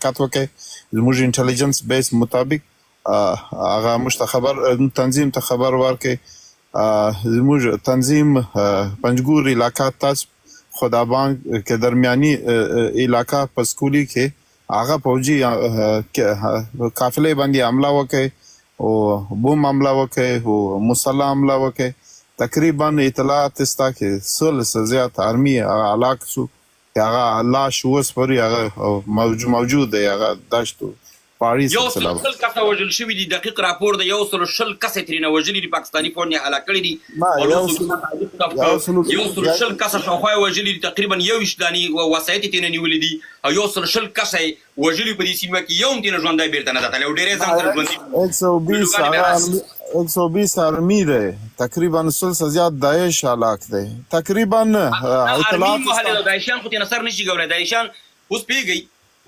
حرکت وکړي زموږ انټلیجنس بیس مطابق هغه موږ ته خبر تنظیم ته خبر ورکړي زموږ تنظیم پنجګور علاقه تاسو خدابان کې درمیاني علاقه په سکولي کې هغه فوجي قافلې باندې حمله وکړي او بوم حمله وکړي او مسلح حمله وکړي تقریبا اطلاعات ستا کې 100 سے زیات آرمي علاق شو هغه لاش اوس پورې هغه موجود دی هغه داشتو پاړي سلسله یو څل کسه وژل شوي دي دقیق راپور دی 100 کسه ترېنه وژلي دي پاکستاني فوج نه هلاک کړي دي 100 کسه شاوخوا وژلي دي تقریبا 21 دانې وسایط یې ترېنه نیولي دي او 100 کسه وژلي په دې سیمه کې یو هم ترېنه ژوندی بېرته نه ځتلی او ډېری ځان سره ژوندي 120 آرمی دی تقریبا 100 سے زیات داعش هلاک دی تقریبا اطلاعات داعشیان خو ترېنه سر نشي کولی داعشیان اوس پوهېږئ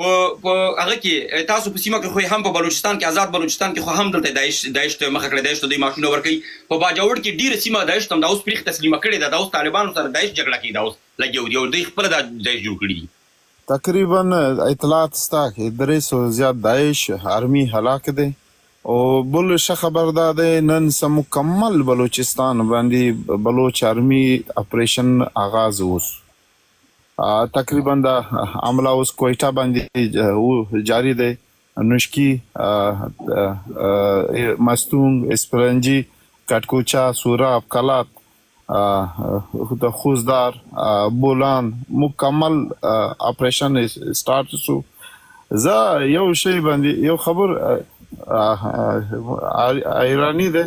په هغه کې تاسو په سیمه کې خو هم په بلوچستان کې آزاد بلوچستان کې خو هم دلته داعش ته مخه کړې داعش ته دوی معاشونه ورکوي په باجوړ کې ډېره سیمه داعش ته هم دا اوس پرېښ تسلیمه کړې ده دا اوس طالبانو سره داعش جګړه کوي دا اوس لګیا دي او دوی خپله دا داعش جوړ کړي دي تقریبا اطلاعات ستا کې 300 زیات داعش آرمی هلاک دی او بل ښه خبر دا دی نن څه مکمل بلوچستان باندې بلوچ آرمی اپریشن آغاز اوس تقریبا دا عمله اوس کوئټه باندې جاری دی نوشکی مستونگ اسپرنجی کټکوچا سوراب کلات د خوزدار بولان مکمل اپریشن سٹارټ شو زه یو شی باندې یو خبر ایرانی دی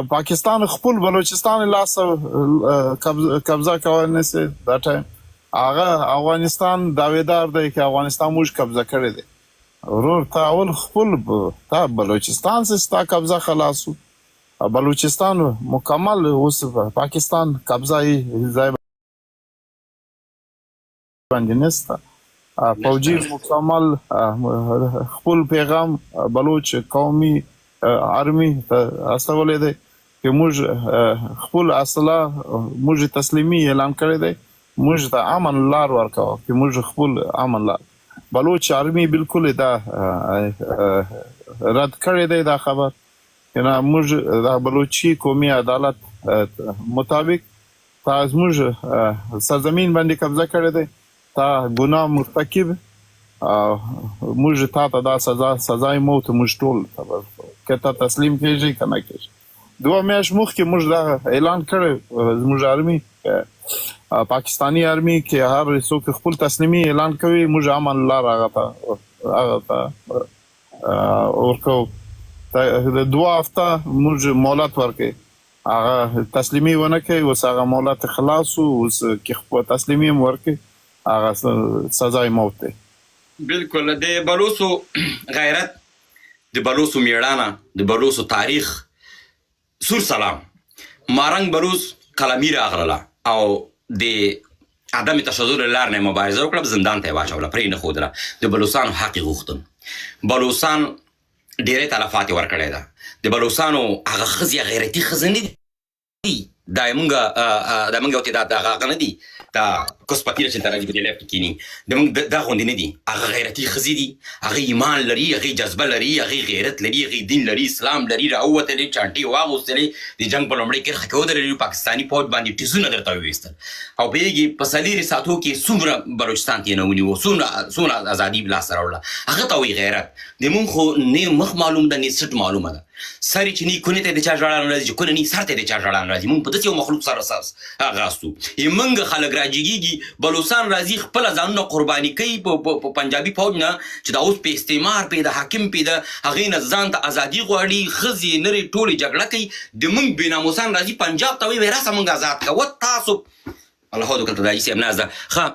پاکستان خپل بلوچستان لاس قبضه کوي سه دا ټایم هغه افغانستان داویدار دی چې افغانستان موږ قبضه کړی دی ورور تا اول خپل تا بلوچستان ستا قبضه خلاصو بلوچستان مکمل اوس پاکستان قبضه یې ځای باندې نسته فوجي مکمل خپل پیغام بلوچ قومي آرمی استولې دی چې موږ خپل اصله موږ تسلیمي اعلان کړی دی موږ ته امن لار ورکوه چې موږ خپل امن لار بلوچ آرمی بالکل دا رد کړی دی دا خبر نه موږ د بلوچي قومي عدالت مطابق تا موږ سرزمین باندې قبضه کړی دی تا ګناه مرتکب موږ تا ته دا سزای موت موږ ټول که ته تسلیم کېږي که نه کېږي 2 میاشت مخکې موږ دا اعلان کړی زموږ آرمي پاکستانی آرمی کې هر څوک خپل تسلیمي اعلان کوي موږ امن لار هغه ته ورکو د 2 هفته موږ مهلت ورکړي هغه تسلیمي ونه کوي اوس هغه مهلت خلاص اوس کې خپل تسلیمي ورکړي هغه سزای موت دی بالکل د بلوڅو غیرت د بلوڅو میړانه د بلوڅو تاریخ سور سلام مارنګ بلوڅ قلمي راغله او د عدم تشدد لار نه مبارزه وکړه زندان ته واچوله پرې نه ښودله د بلوڅانو حق یې غوښتل بلوڅان ډېرې تلفات یې ورکړې ده د بلوڅانو هغه ښځې غیرتي ښځې نه دي دا موږ او ته دا هغه نه دي دا کوس پتیره چې راځي په دې لپ کې کینی د موږ دا غوندې نه دي هغه غیرتي ښځې دي هغه ایمان لري هغه جذبه لري هغه غیرت لري هغه دین لري اسلام لري راووتلې چانټې واغوستلې د جنګ په لومړۍ کرښه کې ودرېدلې پاکستاني فوج باندې ټیزونه درته وویستل او پوهېږي په څلېرې ساعتو کې څومره بلوچستان ته یې نه ونیو څومره ازادي لاسته راوړله هغه ته وایي غیرت د مونږ خو نه مخ معلوم ده نه سټ معلومه ده سری چې نه کونې ته د چا ژړا نه راځي چې کونه نه سر ته د چا ژړا نه راځي مونږ په داسې یو مخلوق سره هغه استو موږ خلک راجګېږي بلوڅان راځي خپله ځانونه قرباني کوي په پنجابي فوج نه چې دا اوس په استعمار پې د حاکم پې د هغې نه ځان ته ازادي غواړي ښځې نرې ټولې جګړه کوي د موږ بېناموسان راځي پنجاب ته وایي راسه موږ آزاد کوه تاسو الله دې کله رئیس امنا زه ښه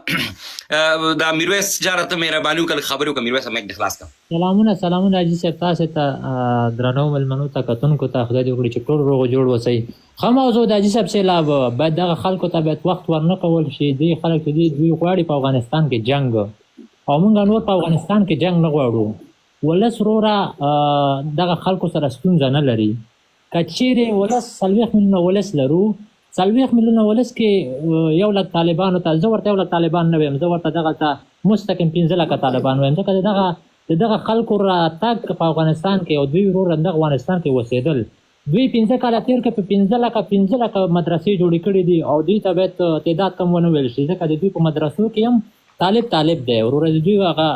دا میرویس جاره ته مهرباني وکړه خبرې وکړه میرویس مایک دې خلاص کړه سلامونه حاجي صاحب تاسو ته درنو مېلمنو ته کتونکو ته خدای دې وکړي چې ټول روغ جوړ اوسئ ښه موضوع د حاجي صاحب سیلاب باید دغه خلکو ته باید وخت ورنه کول شي دوی خلک چې دوی غواړي په افغانستان کې جنګ او موږ نور په افغانستان کې جنګ نه غواړو ولس وروره دغه خلکو سره ستونزه نه لري که چیرې ولس 40 میلیونه ولس لرو 40 میلیونه ولس کې 1 لک طالبانو ته زه ورته 1 لک طالبان نه ویم زه ورته دغلته مستقیم 15 لکه طالبان وایم ځکه د دغه خلکو راتګ په افغانستان کې او دوی وروره د افغانستان کې اوسېدل دوی 15 کاله تېر کړه په 15 لکه مدرسې جوړې کړې دي او دوی ته باید تعداد کم ونه ویل شي ځکه د دوی په مدرسو کې هم طالب دی وروره د دوی هغه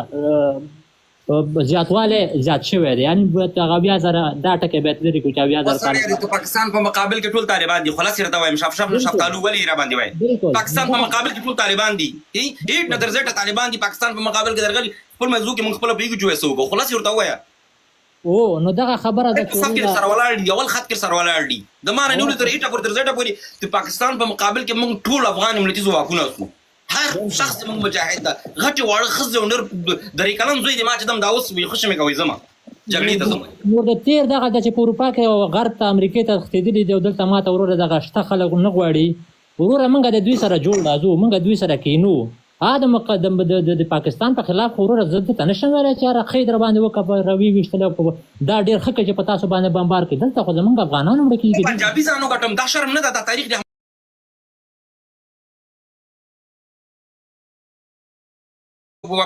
زیاتوالی زیات شوی دی یعنې باید هغه 20,000 دا ټکی باید لرې کړو چې 20,000 طالبان د پاکستان په مقابل کې ټول طالبان دي خلاص درته وایم شفتالو ولې را باندې وایي پاکستان په مقابل کې ټول طالبان دي هیڅ نه درځه طالبان دي پاکستان په مقابل کې درغلي خپل موضوع کې موږ خپل پیګو جوړ سو خلاص ورته وایا او نو دغه خبره ده چې سب کې سره ولاړ دي اول خط کې سره ولاړ دي د مان نه تر هیټه پر درځه پورې د پاکستان په مقابل کې موږ ټول افغان ملتي ځواکونه اوسو هر شخص موږ مجاهد ده غټي واړه خزه ونر درې کلن زوی دي ما چې دم دا اوس وي خوشمه کوي زما جګړې ته زما نور د تیر دغه د چې په اروپا کې او غرب ته امریکا ته ختیدلي دی او دلته ماته وروره دغه شته خلک نه غواړي وروره موږ د دوی سره جوړ راځو موږ دوی سره کینو د مقدم د پاکستان په خلاف وروره زه ته نشم ویلی چې رخۍ در باندې وکړه روي ویشتلی دا ډېر ښه که چې په تاسو باندې بمبار کړي دلته خو زموږ افغانان مړه کېږي پنجابي ځانو ګټم دا شرم نه ده دا تاریخ دی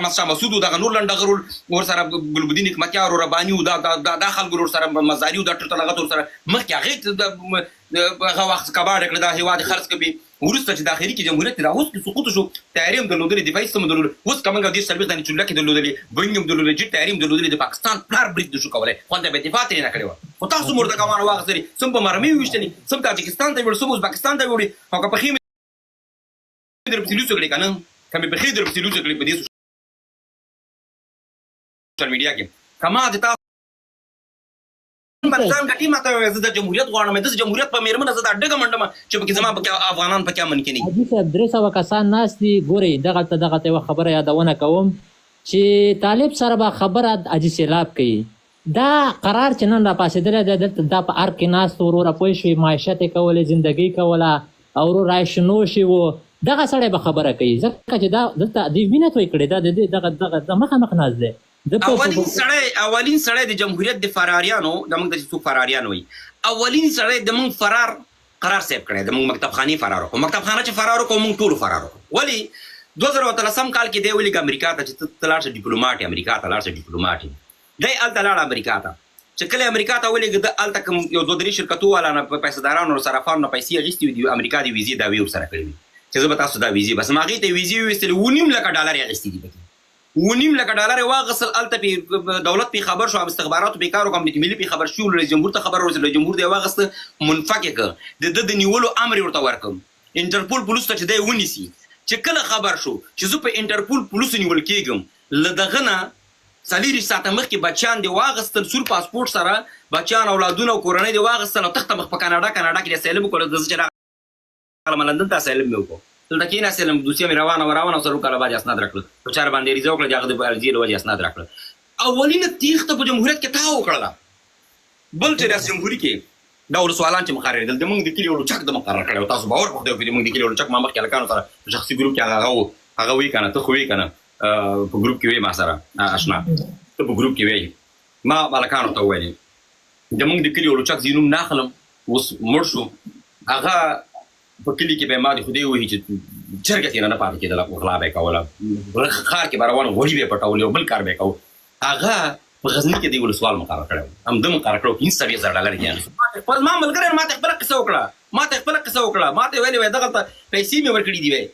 مسا مسعود دغه نور لنډغرول ور سره ګلبدین حکمتیار ور ربانی دا خلک ور سره مزاری د ټټ لغت ور سره مخکې هغه هغه وخت کباړ کړ دا هیواد خرڅ کوي ورسته چې داخلي کې جمهوریت راوس کې سقوط شو تحریم درلودل دفاعي سیستم درلودل اوس کومه د سرویس د چولکې درلودل بنګم درلودل چې تحریم درلودل د پاکستان پلار بریک د شو کولای خو د دفاع ترې نه کړو او تاسو مرده کومه واغسري سم په مرمي وشتني سم تاجکستان ته ور سم ازبکستان ته وړي او په خې در په لوڅ کړي کنه کمه په خې در په لوڅ کړي په دې سوشل میډیا کې کما د تاسو پاکستان کا ټیم ماته د جمهوریت غواړم د جمهوریت په میرمنه زه د ډګه منډم چې پکې زما په افغانان پکې امن کې نه حاجي صاحب 300 کسان ناست دي ګورئ دغه ته خبره یادونه کوم چې طالب سره به خبره حاجي سیلاب کوي دا قرار چې نن راپاسېدلی دی دلته دا په ارګ کې ناست وروره پوه شوې معیشت یې کولې زندګۍ کوله او ورور راشنوشي و دغه سړی به خبره کوي ځکه چې دا دلته دوی وینه توی کړې دا دغه مخامخ ناست دی اولین سړی د جمهوریت د فراریانو د موږ د څوک فراریان وي اولین سړی د موږ فرار قرار صاحب کړی د موږ مکتب خاني فرار کو مکتب خانه چې فرار کو موږ ټول فرار کو ولی 2013 کال کې دی ویل امریکا ته چې تلاش ډیپلوماټ امریکا ته لاړ ډیپلوماټ دی ال تلاړ امریکا ته چې کله امریکا ته ویل د ال تک یو دوه درې شرکتو والا نه پیسې صرافانو نه پیسې اغستې دي امریکا دی ویزې دا وی سره کړی چې زه به تاسو دا ویزې بس ماغي ته ویزې وستل $1.5 لک اغستې دي $1.5 لک واغسل الته په دولت په خبر شو استخباراتو په کارو کوم د ملي په خبر شو رئیس جمهور ته خبر ورسېد جمهور دی واغست منفکک د نیولو امر ورته ورکم انټرپول پولیس ته چې دی ونیسي چې کله خبر شو چې زه په انټرپول پولیس نیول کېږم لدغه نه سلیری ساعته مخکې بچیان دی واغستل سور پاسپورت سره بچیان اولادونه او کورنۍ دی واغستل او تخته مخ په کاناډا کې سیلم کول د چې لندن ته سیلم مې وکړو دلته کې نه سلم دوسیه مې روانه سره کاله باندې اسناد راکړل په چار باندې ریزو کړل هغه د ارزي له وجه اسناد راکړل اولینه تیخته په جمهوریت کې تا وکړه بل چې د جمهوریت کې دا ول سوالان چې مقرر دي د موږ د کلیو چک د مقرر کړو تاسو باور په دې موږ د کلیو چک ما مخکې لکانو سره شخصي ګروپ کې هغه وی کنه ته خو وی کنه په ګروپ کې وی ما سره آشنا ته په ګروپ کې وی ما مالکانو ته وایي د موږ د کلیو چک زینوم ناخلم اوس مرشو هغه په کلی کې به ما د خدای وایي چې چرګ کې نه پاتې کېدل او غلا به کوله خار کې روان غوړي به پټول او بل کار به کو هغه په غزنی کې دی ول سوال مقرر کړو هم د مقرر کړو $20,000 کې په ما ملګری ما ته خبره قصه وکړه ما ته ویلې دغه پیسې مې ورکړې دی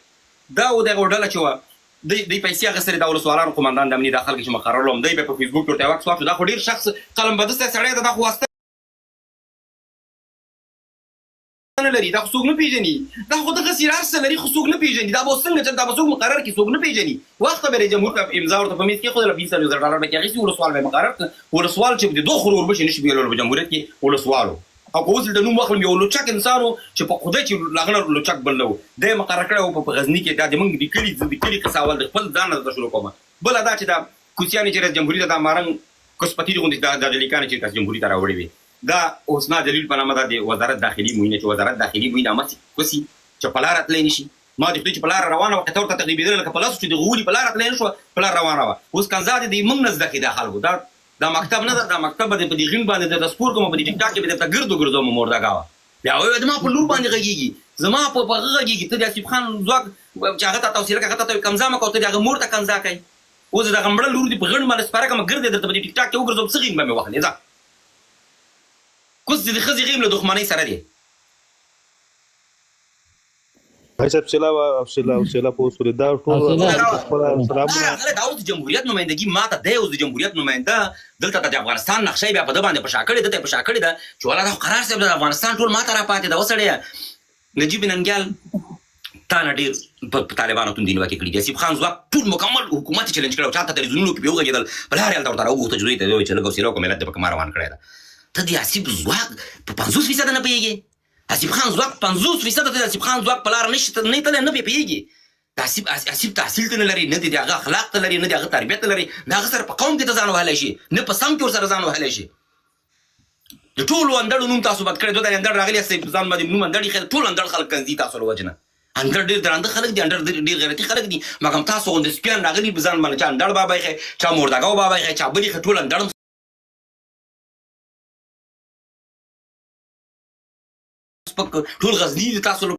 دا و دغه ډله چې و د پیسې هغه سره د ول سوالانو قومندان د امنیت داخل کې چې مقرر لوم دی په فیسبوک ورته واکس واښو دا خو ډیر شخص قلم بدسته سړی دا خو واسطه نه لري دا څوک نه پیژني دا خو دغه سیرار سره لري خو څوک نه پیژني دا به څنګه چې دا به څوک مقرر کی څوک نه پیژني وخت به جمهور ته امضا ورته په میز کې خو د $20,000 به کېږي ول سوال به مقرر ول سوال چې د دوه خرور بشي نشي ویلول په جمهوریت کې ول سوالو او کوز د نوم مخل یو لوچک انسانو چې په خدای چې لغنه لوچک بللو د مقرر کړو په غزنی کې دا د موږ د کلی قصاول د خپل ځان د شروع کوم بل ادا چې دا کوچیانی چې جمهوریت د مارنګ کوسپتی غونډه د لیکانه چې جمهوریت راوړي وي دا حسنا جلیل په نامه د وزارت داخلي موینه چې وزارت داخلي موینه ماسي کوسي چې پلار اتلې نشي ما د چې پلار روانه وخت ته تقریبا لکه پلاس چې د غولي پلار اتلې نشو پلار روانه اوس کنزاد دی موږ نزد کې داخل دا مکتب نه دا مکتب د دې غین باندې د سپور کوم په دې ټیک ټاک کې د ګردو موردا گاوه بیا وایي زما په لور باندې غږېږي زما په هغه غږېږي ته د اسیب خان ځواک چې هغه ته توصیه کوې هغه ته کمزا مه کوه ته د هغه مور ته کنځا کوې اوس د هغه مړه لور دې په غڼ باندې سپاره کړمه ګرځې درته په دې ټیک ټاک کې وګرځوم څه غیم به مې وهلې ځه کوس د ښځې غیم له دښمنۍ سره دی भाई साहब چلا په اصول دا ټول دا اوس جمهوریت نمائندګي ماته دی اوس د جمهوریت نماینده دلته د افغانستان نقشه بیا په ده باندې په شا کړې دته په شا کړې ده چې والا دا قرار صاحب د افغانستان ټول ماته را پاتې ده وسړیه نجیب ننګیال تا نه ډېر په طالبانو توندي نیوکې کړي دي اسیب خان ځواک ټول مکمل حکومت یې چلنج کړی او چاته تلویزیونونو کې پرې وغږېدل بل هر هلته ورته راوغوښته چې دوی ته ووایي چې لږ حوصله وکړه ملت دې پکې ما روان کړی ده ته د اسیب ځواک په 50% نه پوهېږې اسیب خان ځواک 50% ته د اسیب خان ځواک په لاره نه تللی نه پوهېږي د اسیب تحصیل ته نه لري نه د هغه اخلاق ته لري نه د هغه تربیت ته لري د هغه سره په قوم کې ته ځان وهلی شي نه په سم کې ورسره ځان وهلی شي د ټولو اندړو نوم تاسو بد کړی دوه د اندړ راغلي یاستئ ځان باندې نوم اندړ ایښی ټول اندړ خلک کنځي تاسو له وجې نه اندړ ډېر درانده خلک دي اندړ ډېر غیرتي خلک دي مګم تاسو غوندې سپیان راغلي په ځان باندې چا اندړ بابا ایښی چا مردګاو بابا ایښی چا بل ایښی ټول اندړ ټول غزني دي تاسو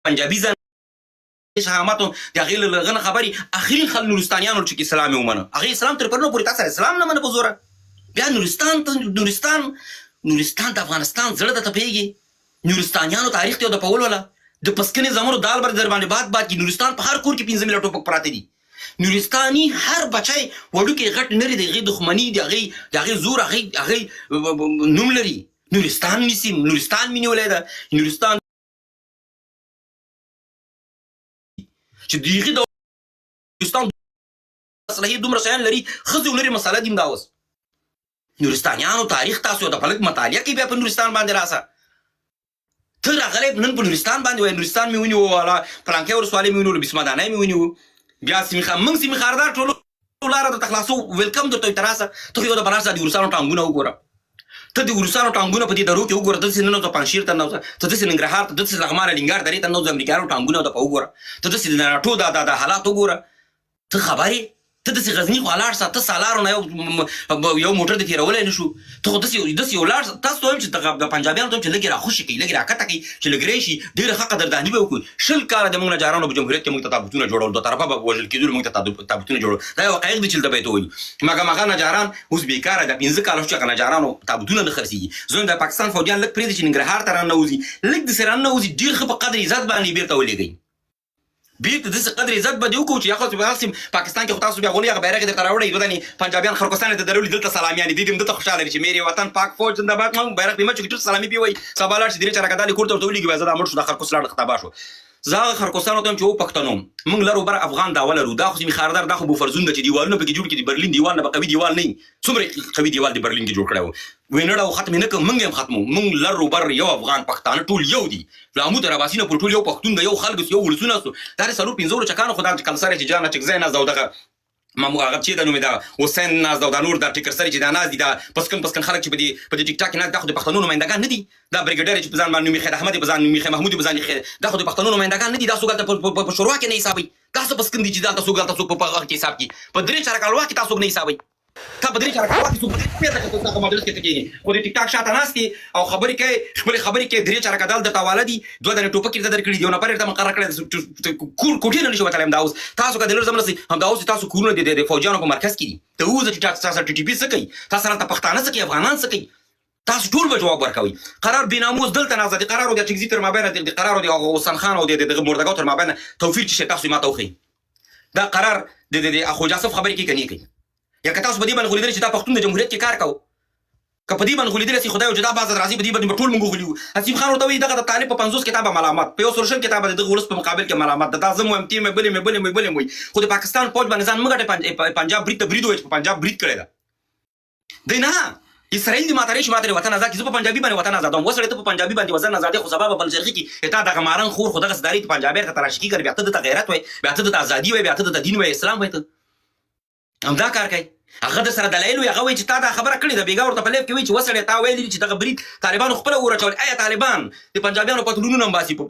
پنجابي ځان شهامتو د هغې له هغه نه خبرې اخري نورستانیانو چې اسلام یې ومنه هغې اسلام تر پرونه پورې تا سره اسلام نه منه په زوره بیا نورستان د افغانستان زړه ته پوهېږي نورستانیانو تاریخ ته یو د پول وله د پسکنې زمرو دال بر در باندې باد کې نورستان په هر کور کې 15 میله ټوپک پراته دي نورستاني هر بچی وړوکی غټ نری د هغې دښمني د هغې زور هغې نوم لري نورستان نیسي نورستان مې نیولی ده نورستان چې د هغې د نورستان صلاحیت دومره شیان لري ښځې ولري مسله دي همدا اوس نورستانیانو تاریخ تاسو د پلک مطالعه کوي بیا په نورستان باندې راسه ته راغلی نن په نورستان باندې وایي نورستان مې ونیو والا پلانکۍ ولسوالۍ مې ونیو بسمه دانۍ مې ونیو بیا موږ سیمې خاردار ټولو لاره درته خلاصو ویلکم درته وي ته راسه ته خو یو د بنارس د روسانو ټانګونه وګوره ته د روسانو ټانګونه په دې درو کې وګوره داسې ننوځه پنجشیر ته ننوځه ته داسې ننګرهار ته داسې لغمان لنګار درې ته ننوځه امریکایانو ټانګونه ته وګوره ته داسې د ناټو د حالات وګوره ته خبرې ته داسې غزني خوا لاړ شه ته سالارو نه یو موټر دې تېرولی نه شو ته خو داسې یو لاړ تاسو ته وایم چې د پنجابیانو ته وایم چې لږ یې راخوشي کوي لږ یې راکته کوي چې لږ راشي ډېره ښه قدرداني به وکړو 20 کاله د موږ نجارانو په جمهوریت کې موږ ته تابوتونه جوړول دوه طرفه به وژل کېدلو موږ ته تابوتونه جوړول دا یو حقایق دي چې دلته به یې ته وایو مګم هغه نجاران اوس بېکاره ده 15 کاله شو چې هغه نجارانو تابوتونه نه خرڅېږي زه د پاکستان فوجیان لږ پرېږدي چې ننګرهار ته راننوځي لږ داسې راننوځي ډېر ښه په قدر عزت باندې بېرته ولېږئ بیرته داسې قدر عزت به دې وکړو چې هغه پاکستان کې خو تاسو بیا غولي هغه بیرغ یې درته راوړی دوه دانې پنجابیان خرکوستان یې ته درولي دلته سلامیانې دي دې هم دلته خوشحاله دي چې میرې وطن پاک فوج زنده‌باد موږ بیرغ دې مه چوکي ټول سلامي پې وایي سبا لاړ شي درې چاره کدالې کور ته ورته ولېږي بیا زه دا مړ شو دا خرکوس لاړ خطابه شو زه هغه خرکوستانو ته وایم چې و پښتنو موږ لرو بر افغان دعوه لرو دا خو سیمې خاردار دا خو بوفرزون ده چې دیوالونه پکې جوړ کړي د برلین دیوال نه به قوي دیوال نه وي څومره قوي دیوال د برلین کې جوړ کړی و وینړه او ختم یې نه کړو موږ هم ختمو موږ لرو بر یو افغان پښتانه ټول یو دي له عمود تر اباسینه پورې ټول یو پښتون ده یو خلک یو ولسونه سو دا د 4-5 چکانو خو دا کلسره چې جانه چک زیناز او دغه هغه چې د نومې دا حسین ناز دا نور دا ټیکر سری چې دا ناز دي دا پسکن خلک چې په دې ټیک ټاک نه دا خو د پښتنو نمائندګان نه دي دا بریګیډر چې په ځان باندې میخې احمد په ځان میخې محمود په ځان دا خو د پښتنو نمائندګان نه دي دا سوګالته په شروع کې نه حسابي دا څه پسکن دي چې دا سوګالته څوک په هغه کې حساب کې په درې چار کالوا کې تاسو نه حسابي تا په درې چار کالوا کې څوک پیدا کوي تاسو مدرسې کې کېږي خو د ټیک ټاک شاته ناستي او خبرې کوي خپل خبرې کوي درې چار کدال د تاواله دي دوه دنه ټوپک کې درکړي دی نو پرې ته مقرر کړی کوټې نه نشو وتلم دا اوس تاسو کله لر زمرسي هم دا اوس تاسو کورونه دي د فوجانو په مرکز کې دي ته اوس چې تاسو ټي ټي پی څه کوي تاسو راته پښتانه څه کوي افغانان څه کوي تاسو ټول به جواب ورکوي قرار بیناموس دلته نه ازادي قرار او د چګزي تر مابین د قرار او د حسن خان او د مردګاو تر مابین توفیق چې تاسو ما توخی دا قرار د اخو جاسف خبرې کې کني کوي یا که تاسو په دې باندې غولیدل چې دا پښتون د جمهوریت کې کار کوو که په دې باندې غولیدل چې خدای او جدا باز راځي په دې باندې ټول موږ غولیو حسیب خان ورته وی دغه د طالب په 50 کتابه ملامت په یو سرشن کتابه د ولس په مقابل کې ملامت دا زمو ام ټي مې بلې وي خو د پاکستان فوج باندې ځان مګټه پنجاب برید ته برید وای په پنجاب برید کړی دا نه اسرائیل دی ماته وطن آزاد کیسه په پنجابي باندې وطن آزاد هم وسړی ته په پنجابي باندې وطن آزاد خو سبب بل جرخي کې اته دغه مارن خور خو دغه صداري پنجابي ته تراشکی کوي بیا ته د غیرت وای بیا ته د ازادي وای بیا ته د دین وای اسلام وای ته هم دا کار کوي هغه د سره دلایل وي هغه وایي چې تا دا خبره کړې ده بېګا ورته په لیف کې وایي چې وسړی تا ویلي چې دغه برید طالبانو خپله ورچول آیا طالبان د پنجابیانو پتلونونه هم باسي په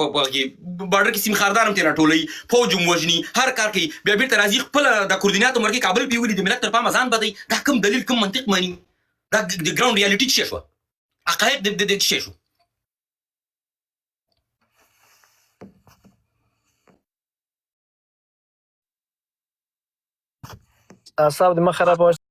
بارډر کې سیم خاردار هم ترې راټولوي فوج هم وژني هر کار کوي بیا بېرته راځي خپله د کوردیناتو مرکې کابل پې ولي د ملت تر پامه ځان بدوي دا کوم دلیل کوم منطق مني دا د ګراوند ریالټي څه شوه حقایق د څه شو اعصاب دې مه خرابوه